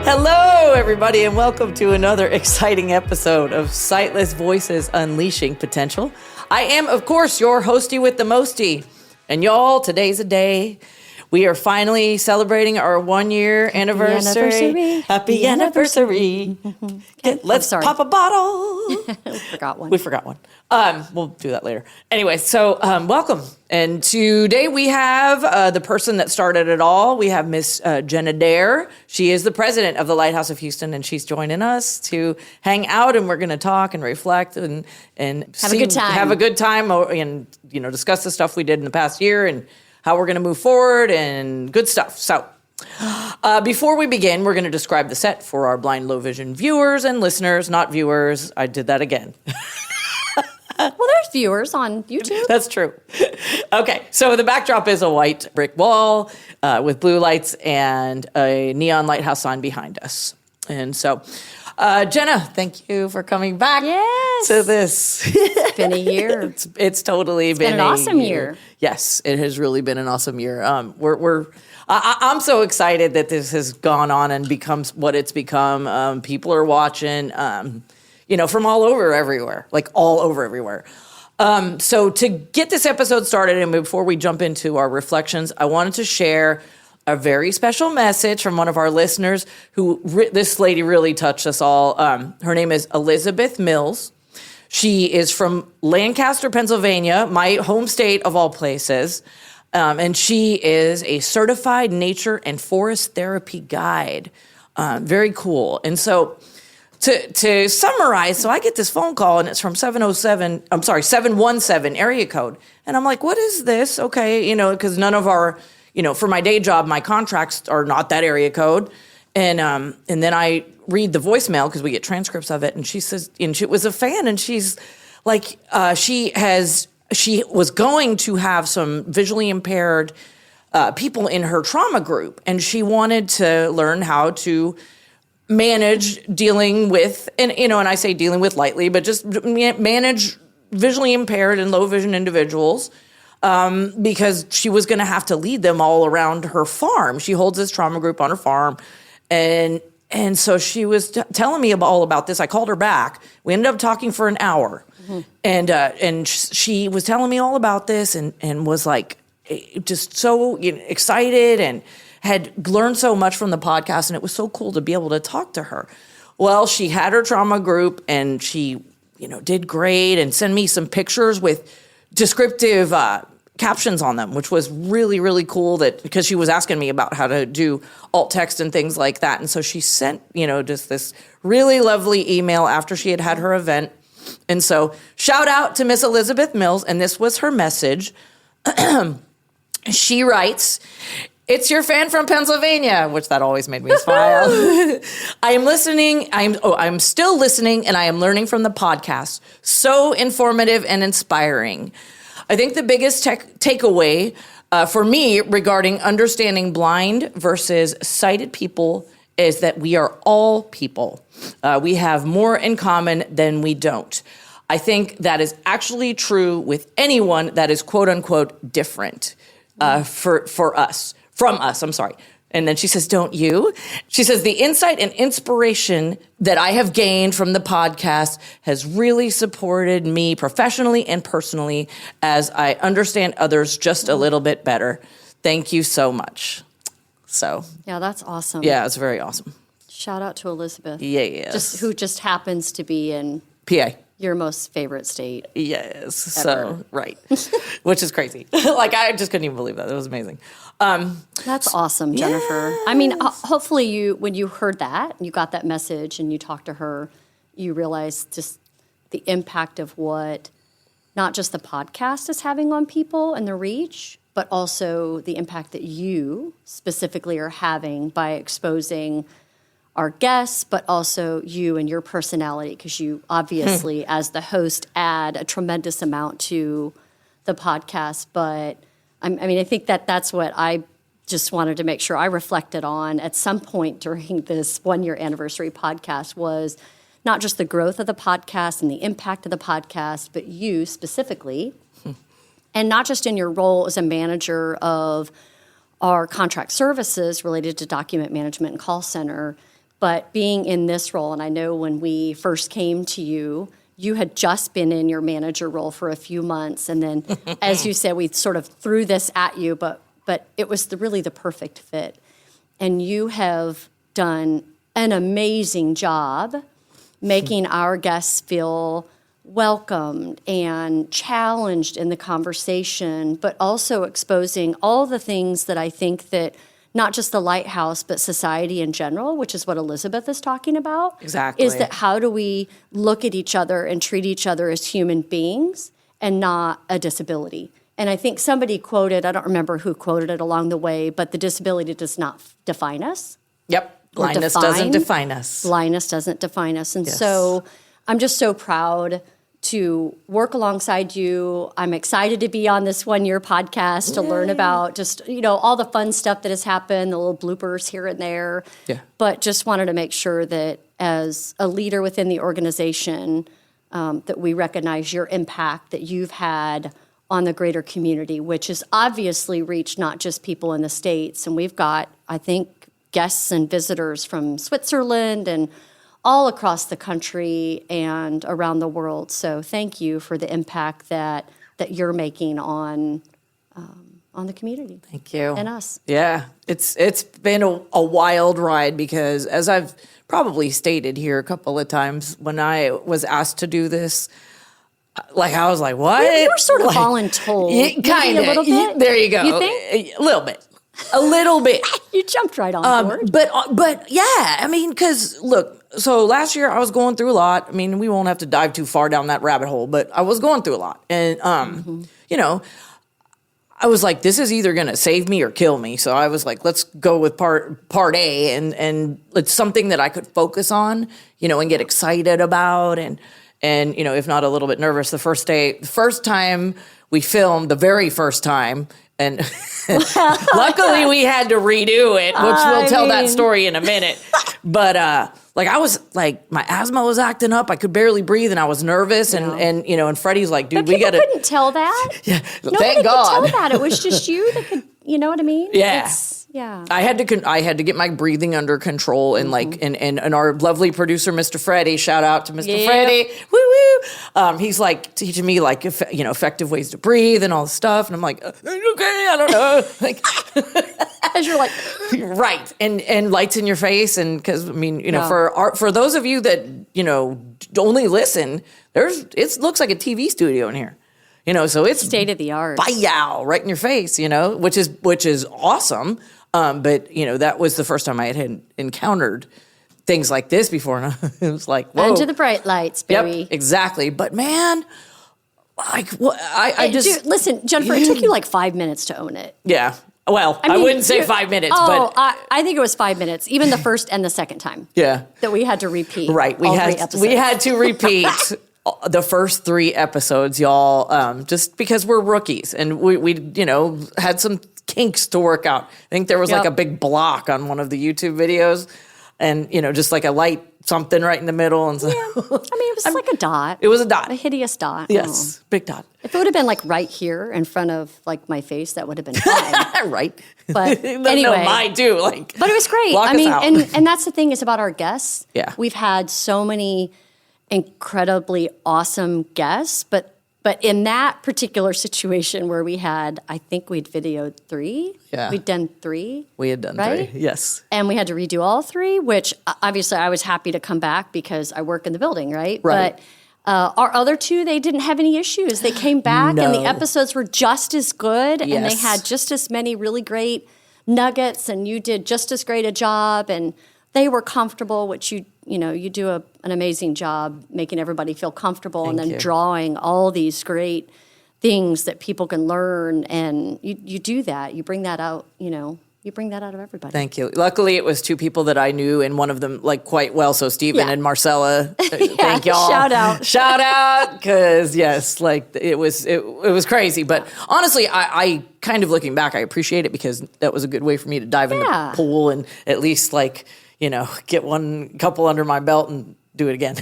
Hello, everybody, and welcome to another exciting episode of Sightless Voices Unleashing Potential. I am, of course, your hostie with the mostie. And y'all, today's a day. We are finally celebrating our 1-year anniversary. Happy anniversary. Let's pop a bottle. We forgot one. We'll do that later. Anyway, so welcome. And today we have the person that started it all. We have Miss Jenna Dhayer. She is the president of the Lighthouse of Houston, and she's joining us to hang out, and we're going to talk and reflect and have a good time and discuss the stuff we did in the past year and how we're going to move forward and good stuff. So before we begin, we're going to describe the set for our blind, low vision viewers and listeners, not viewers. I did that again. Well, there's viewers on YouTube. That's true. Okay, so the backdrop is a white brick wall with blue lights and a neon lighthouse sign behind us. And so, Jenna, thank you for coming back to this. It's been a year. It's totally been an awesome year. Yes, it has really been an awesome year. I'm so excited that this has gone on and becomes what it's become. People are watching. From all over everywhere. So to get this episode started, and before we jump into our reflections, I wanted to share a very special message from one of our listeners this lady really touched us all. Her name is Elizabeth Mills. She is from Lancaster, Pennsylvania, my home state of all places. And she is a certified nature and forest therapy guide. Very cool. And so to summarize, so I get this phone call and it's from 717 area code. And I'm like, what is this? Okay, because none of our, for my day job, my contracts are not that area code. And then I read the voicemail because we get transcripts of it. And she says, and she was a fan, and she's like, she was going to have some visually impaired people in her trauma group. And she wanted to learn how to manage dealing with, and I say dealing with lightly, but just manage visually impaired and low vision individuals because she was going to have to lead them all around her farm. She holds this trauma group on her farm. And so she was telling me all about this. I called her back. We ended up talking for an hour. Mm-hmm. And she was telling me all about this and was like just so excited and had learned so much from the podcast, and it was so cool to be able to talk to her. Well, she had her trauma group, and she, did great and sent me some pictures with descriptive captions on them, which was really, really cool because she was asking me about how to do alt text and things like that. And so she sent, just this really lovely email after she had her event. And so shout out to Miss Elizabeth Mills, and this was her message. She writes, "It's your fan from Pennsylvania," which that always made me smile. "I am listening. I'm still listening, and I am learning from the podcast. So informative and inspiring. I think the biggest takeaway for me regarding understanding blind versus sighted people is that we are all people. We have more in common than we don't. I think that is actually true with anyone that is quote unquote different from us, I'm sorry." And then she says, "Don't you?" She says, "The insight and inspiration that I have gained from the podcast has really supported me professionally and personally as I understand others just a little bit better. Thank you so much." So. Yeah, that's awesome. Yeah, it's very awesome. Shout out to Elizabeth. Yes. Who just happens to be in PA. Your most favorite state. Yes. Ever. So, right. Which is crazy. I just couldn't even believe that. It was amazing. That's awesome, Jennifer. Yes. I mean, hopefully when you heard that, you got that message and you talked to her, you realized just the impact of what not just the podcast is having on people and the reach, but also the impact that you specifically are having by exposing our guests, but also you and your personality, because you obviously, as the host, add a tremendous amount to the podcast. But I think that's what I just wanted to make sure I reflected on at some point during this 1-year anniversary podcast was not just the growth of the podcast and the impact of the podcast, but you specifically, and not just in your role as a manager of our contract services related to document management and call center, But being in this role, and I know when we first came to you, you had just been in your manager role for a few months. And then, as you said, we sort of threw this at you, but it was really the perfect fit. And you have done an amazing job making our guests feel welcomed and challenged in the conversation, but also exposing all the things that I think that not just the Lighthouse, but society in general, which is what Elizabeth is talking about. Exactly. Is that how do we look at each other and treat each other as human beings and not a disability? And I think somebody quoted, I don't remember who quoted it along the way, but the disability does not define us. Yep. Blindness doesn't define us. Blindness doesn't define us. And Yes. so I'm just so proud to work alongside you. I'm excited to be on this 1-year podcast to learn about just, all the fun stuff that has happened, the little bloopers here and there. Yeah. But just wanted to make sure that as a leader within the organization, that we recognize your impact that you've had on the greater community, which has obviously reached not just people in the States. And we've got, I think, guests and visitors from Switzerland and all across the country and around the world. So thank you for the impact that you're making on the community. Thank you. And us. Yeah, it's been a wild ride because, as I've probably stated here a couple of times, when I was asked to do this, I was like, what? You were sort of voluntold. Kind of. A little bit? There you go. You think? A little bit. A little bit. You jumped right on board. But yeah, I mean, because look, so last year I was going through a lot. I mean, we won't have to dive too far down that rabbit hole, but I was going through a lot. And, I was like, this is either going to save me or kill me. So I was like, let's go with part A. And it's something that I could focus on, and get excited about. And if not a little bit nervous the first time we filmed, the very first time, and luckily we had to redo it, which we'll tell that story in a minute. But I was like, my asthma was acting up. I could barely breathe, and I was nervous. And Freddie's like, dude, we got to. Couldn't tell that. Yeah, Nobody thank God. could tell that. It was just you that could. You know what I mean? Yeah. Yeah. I had to get my breathing under control, and and our lovely producer, Mr. Freddie, shout out to Mr. Freddie, woo woo. He's like teaching me effective ways to breathe and all this stuff, and I'm like, okay, I don't know, As you're like, right, and lights in your face, and because I mean, for those of you that only listen, it looks like a TV studio in here. So it's state of the art. Yow, right in your face, which is awesome. But that was the first time I had encountered things like this before, and it was like, whoa. Under the bright lights, baby. Yep, exactly. But man, I just listen, Jennifer. It took you like 5 minutes to own it. Yeah. Well, I wouldn't say 5 minutes, but I think it was 5 minutes, even the first and the second time. Yeah. That we had to repeat. Right. We had to repeat the first 3 episodes, y'all, just because we're rookies and we had some kinks to work out. I think there was like a big block on one of the YouTube videos, and just like a light something right in the middle, and so it was like a dot. It was a dot, a hideous dot. Yes, big dot. If it would have been like right here in front of like my face, that would have been fine. Right. But anyway, no, mine too. But it was great. Block us out. And that's the thing is about our guests. Yeah, we've had so many incredibly awesome guests, but in that particular situation where we had, I think we'd videoed 3. Yeah. We'd done 3. We had done right? 3, yes. And we had to redo all 3, which obviously I was happy to come back because I work in the building, right? Right. But our other 2, they didn't have any issues. They came back and the No. episodes were just as good, and they Yes. had just as many really great nuggets, and you did just as great a job, and they were comfortable, which you do an amazing job making everybody feel comfortable. Thank and then you. drawing all these great things that people can learn. And you do that. You bring that out, you bring that out of everybody. Thank you. Luckily, it was 2 people that I knew, and one of them quite well. So Stephen and Marcella, thank y'all. Shout out, because yes, it was crazy. But honestly, I kind of looking back, I appreciate it because that was a good way for me to dive in the pool and at least get one couple under my belt and do it again.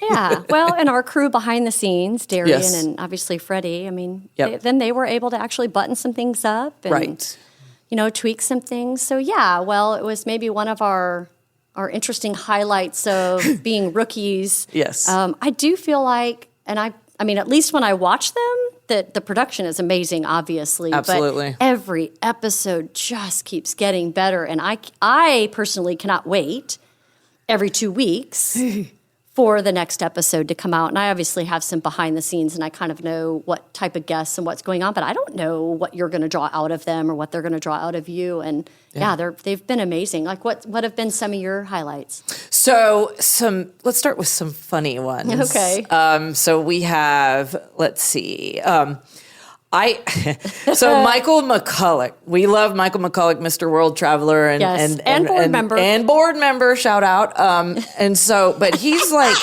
Yeah. Well, and our crew behind the scenes, Darian Yes. and obviously Freddie, Yep. then they were able to actually button some things up and, Right. tweak some things. So, yeah, well, it was maybe one of our our interesting highlights of being rookies. Yes. I do feel like, and I mean, at least when I watch them, that the production is amazing, obviously. Absolutely. But every episode just keeps getting better. And I personally cannot wait every 2 weeks for the next episode to come out. And I obviously have some behind the scenes, and I kind of know what type of guests and what's going on, but I don't know what you're going to draw out of them or what they're going to draw out of you. And they've been amazing. Like what have been some of your highlights? So let's start with some funny ones. Okay. So we have, let's see. Michael McCulloch. We love Michael McCulloch, Mr. World Traveler, and board member. And board member, shout out. But he's like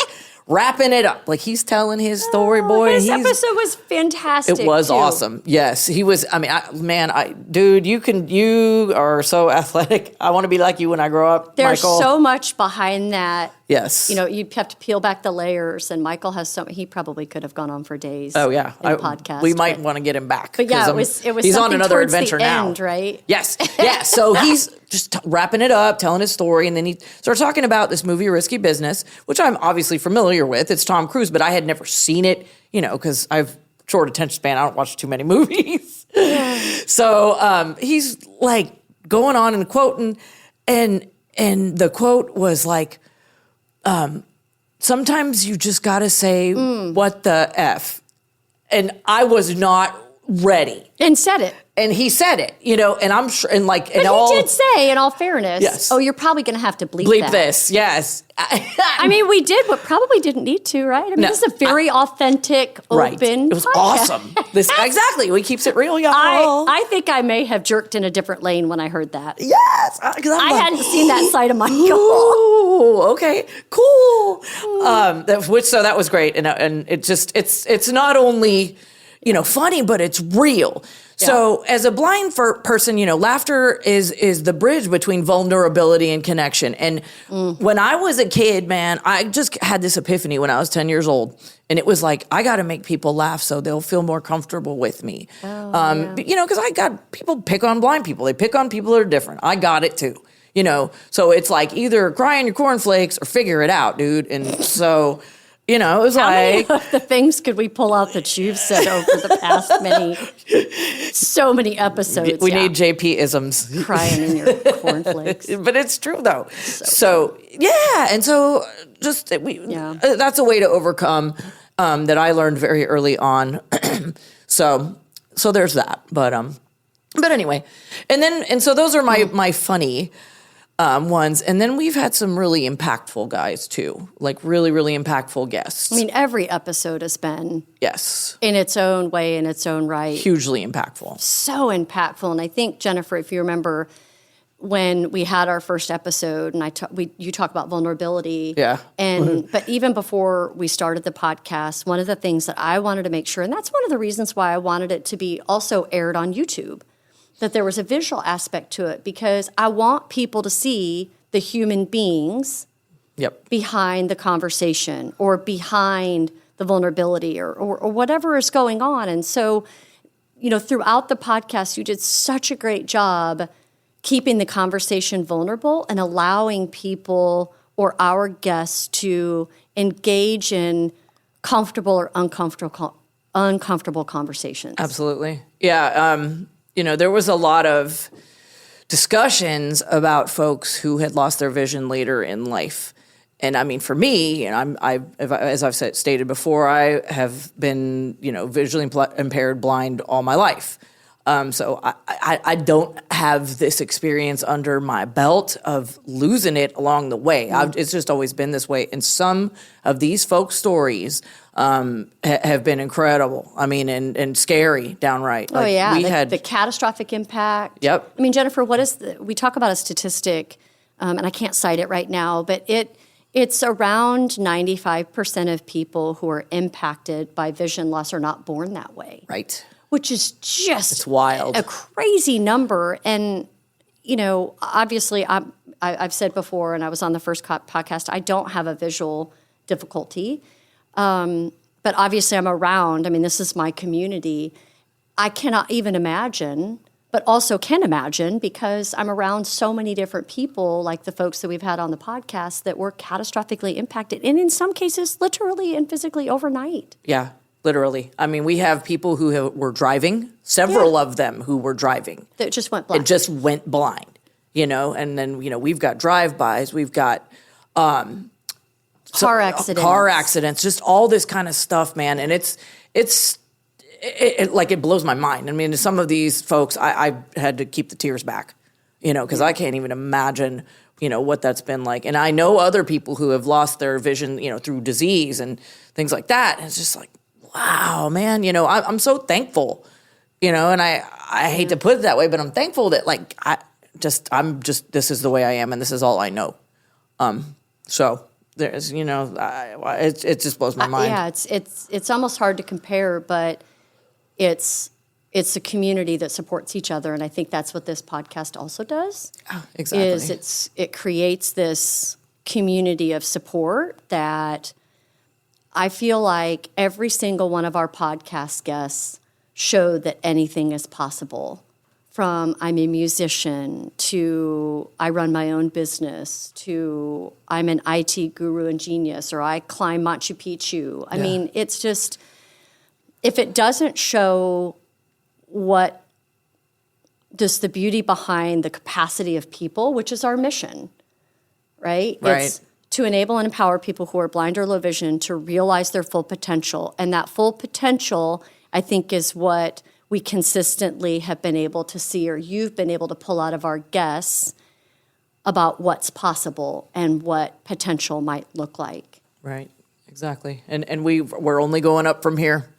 wrapping it up. Like he's telling his story, boy. His episode was fantastic. It was too. Awesome. Yes, he was. I mean, dude, you are so athletic. I want to be like you when I grow up. There's Michael. so much behind that. Yes. You know, you have to peel back the layers, and Michael has he probably could have gone on for days. Oh yeah, in podcast. We might want to get him back. But yeah, it was. He's on another towards adventure the now, end, right? Yes, yeah. So he's just wrapping it up, telling his story, and then he starts talking about this movie, Risky Business, which I'm obviously familiar with. It's Tom Cruise, but I had never seen it, because I've short attention span. I don't watch too many movies. So he's like going on and quoting, and the quote was like, sometimes you just got to say, what the F? And I was not ready. And said it. And he said it, and I'm sure, and like, but he did say, in all fairness, yes. Oh, you're probably going to have to bleep that. This, yes. I mean, we did, but probably didn't need to, right? I mean, this is a very authentic, right. open It was podcast. Awesome. Exactly. We keeps it real, y'all. I think I may have jerked in a different lane when I heard that. Yes. I hadn't seen that side of Michael. Ooh, okay, cool. That was great, and it's not only funny, but it's real. Yeah. So as a blind person, laughter is the bridge between vulnerability and connection. And when I was a kid, man, I just had this epiphany when I was 10 years old. And it was like, I got to make people laugh so they'll feel more comfortable with me. Because I got people pick on blind people. They pick on people that are different. I got it too. So it's like either cry on your cornflakes or figure it out, dude. And so... it was How like... many of the things could we pull out that you've said over the past so many episodes? We need JP-isms. Crying in your cornflakes. But it's true, though. So yeah. And so just... that's a way to overcome that I learned very early on. So there's that. But anyway. And so those are my funny... ones. And then we've had some really impactful guys too, like really, really impactful guests. I mean, every episode has been yes, in its own way, in its own right. Hugely impactful. So impactful. And I think, Jennifer, if you remember when we had our first episode and you talk about vulnerability. Yeah. And but even before we started the podcast, one of the things that I wanted to make sure, and that's one of the reasons why I wanted it to be also aired on YouTube, that there was a visual aspect to it, because I want people to see the human beings behind the conversation or behind the vulnerability or whatever is going on. And so, throughout the podcast, you did such a great job keeping the conversation vulnerable and allowing people or our guests to engage in comfortable or uncomfortable conversations. Absolutely. Yeah. There was a lot of discussions about folks who had lost their vision later in life. And I mean, for me, as I've stated before, I have been, visually impaired, blind all my life. So I don't have this experience under my belt of losing it along the way. It's just always been this way. And some of these folk stories have been incredible. I mean, and scary downright. Like, we had the catastrophic impact. Yep. I mean, Jennifer, we talk about a statistic, and I can't cite it right now, but it's around 95% of people who are impacted by vision loss are not born that way. Right. Which is just it's wild. A crazy number. And, obviously I've said before, and I was on the first podcast, I don't have a visual difficulty. But obviously I'm around. I mean, this is my community. I cannot even imagine but also can imagine because I'm around so many different people, like the folks that we've had on the podcast, that were catastrophically impacted, and in some cases, literally and physically overnight. Yeah, literally. I mean, we have people who were driving, several of them who were driving. That just went blind. It just went blind, and then, we've got drive-bys, we've got car accidents, just all this kind of stuff, man. And it blows my mind. I mean, some of these folks, I had to keep the tears back, because I can't even imagine, what that's been like. And I know other people who have lost their vision, through disease and things like that. And it's just like, wow, man, I'm so thankful, and I hate to put it that way, but I'm thankful that this is the way I am and this is all I know. So there's, it just blows my mind. Yeah, it's almost hard to compare, but it's a community that supports each other, and I think that's what this podcast also does. Oh, exactly. It creates this community of support that I feel like every single one of our podcast guests showed that anything is possible. From I'm a musician to I run my own business to I'm an IT guru and genius, or I climb Machu Picchu. I mean, it's just, if it doesn't show what just the beauty behind the capacity of people, which is our mission, right? It's to enable and empower people who are blind or low vision to realize their full potential. And that full potential, I think, is what we consistently have been able to see, or you've been able to pull out of our guests about what's possible and what potential might look like. Right, exactly. And we're only going up from here,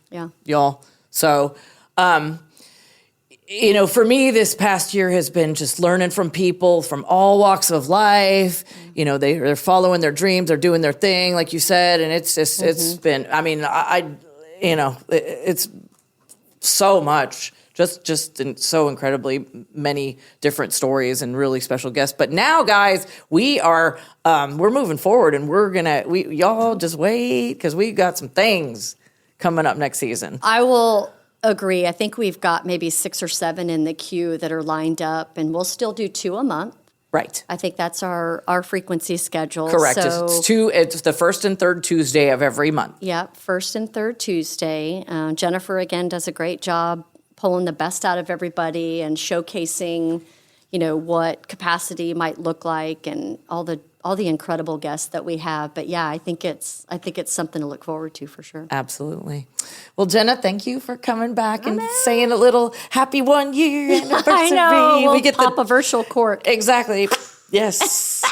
y'all. So, for me, this past year has been just learning from people from all walks of life. They're following their dreams, they're doing their thing, like you said, and it's just, it's been, I mean, it's so much, just in so incredibly many different stories and really special guests. But now, guys, we're moving forward, and y'all just wait, because we got some things coming up next season. I will agree. I think we've got maybe 6 or 7 in the queue that are lined up, and we'll still do 2 a month. Right. I think that's our frequency schedule. Correct. So, it's the first and third Tuesday of every month. Yeah, first and third Tuesday. Jennifer, again, does a great job pulling the best out of everybody and showcasing, what capacity might look like, and all the incredible guests that we have. But yeah, I think it's something to look forward to for sure. Absolutely. Well, Jenna, thank you for coming back and saying a little happy 1 year anniversary. I know. We get pop a virtual cork. Exactly. Yes.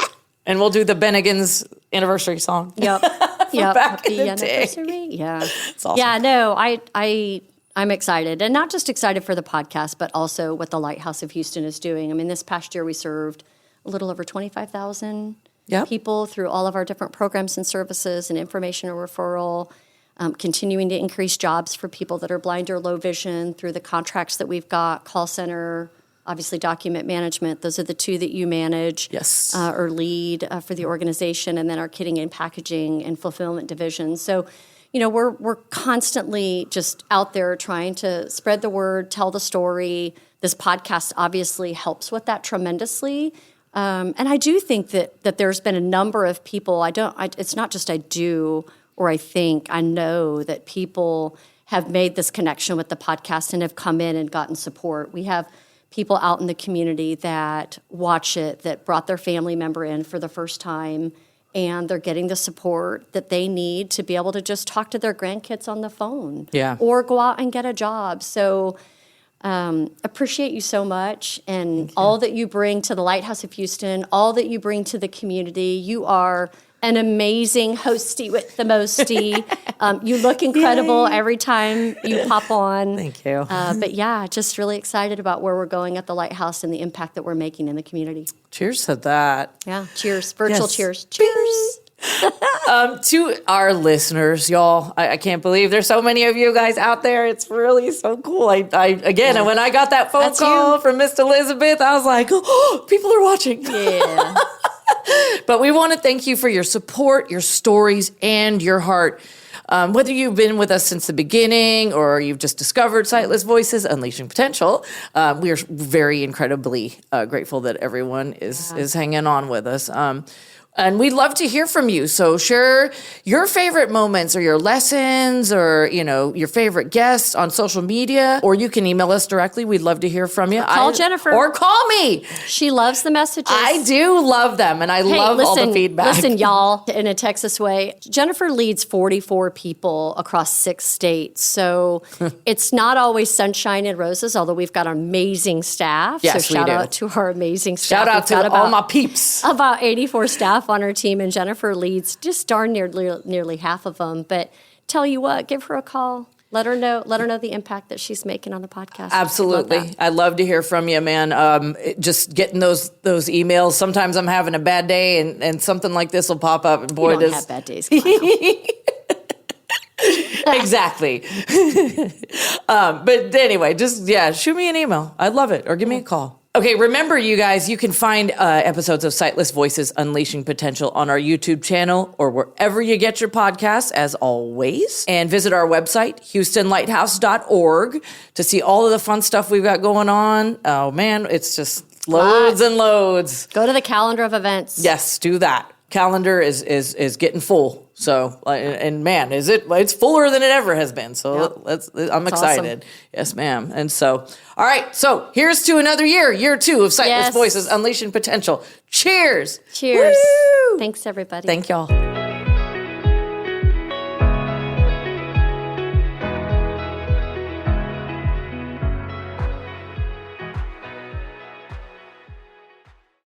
And we'll do the Bennigan's anniversary song. Yep. Yep. Back Happy in the day. anniversary. Yeah. It's awesome. Yeah. No. I'm excited, and not just excited for the podcast, but also what the Lighthouse of Houston is doing. I mean, this past year we served a little over 25,000 people through all of our different programs and services and information and referral, continuing to increase jobs for people that are blind or low vision through the contracts that we've got, call center, obviously document management. Those are the 2 that you manage or lead for the organization, and then our kitting and packaging and fulfillment division. So, we're constantly just out there trying to spread the word, tell the story. This podcast obviously helps with that tremendously. And I do think that there's been a number of people, it's not just I do or I think, I know that people have made this connection with the podcast and have come in and gotten support. We have people out in the community that watch it, that brought their family member in for the first time, and they're getting the support that they need to be able to just talk to their grandkids on the phone or go out and get a job. So appreciate you so much, and all that you bring to the Lighthouse of Houston, all that you bring to the community. You are an amazing hostie with the mostie. You look incredible every time you pop on. Thank you. But yeah, just really excited about where we're going at the Lighthouse and the impact that we're making in the community. Cheers to that. Yeah, cheers. Virtual cheers. Cheers. To our listeners, y'all, I can't believe there's so many of you guys out there. It's really so cool. When I got that phone call from Miss Elizabeth, I was like, oh, people are watching. Yeah. But we want to thank you for your support, your stories, and your heart. Whether you've been with us since the beginning or you've just discovered Sightless Voices, Unleashing Potential, we are very incredibly grateful that everyone is hanging on with us. And we'd love to hear from you. So share your favorite moments or your lessons or, your favorite guests on social media, or you can email us directly. We'd love to hear from you. Call Jennifer. Or call me. She loves the messages. I do love them, and I love all the feedback. Listen, y'all, in a Texas way, Jennifer leads 44 people across 6 states. So it's not always sunshine and roses, although we've got an amazing staff. Yes, so shout we do. out to our amazing staff. Shout out to all my peeps. About 84 staff on our team, and Jennifer leads just darn nearly half of them. But tell you what, give her a call. Let her know the impact that she's making on the podcast. Absolutely. I love to hear from you, man. Just getting those emails. Sometimes I'm having a bad day and something like this will pop up. And boy, you don't have bad days. Exactly. But anyway, just, shoot me an email. I'd love it. Or give me a call. Okay, remember, you guys, you can find episodes of Sightless Voices Unleashing Potential on our YouTube channel or wherever you get your podcasts, as always. And visit our website, houstonlighthouse.org, to see all of the fun stuff we've got going on. Oh, man, it's just loads and loads. Go to the calendar of events. Yes, do that. Calendar is getting full. So, and man, it's fuller than it ever has been. So I'm excited. Awesome. Yes, ma'am. And so, all right. So here's to another year 2 of Sightless Voices Unleashing Potential. Cheers. Cheers. Woo! Thanks, everybody. Thank y'all.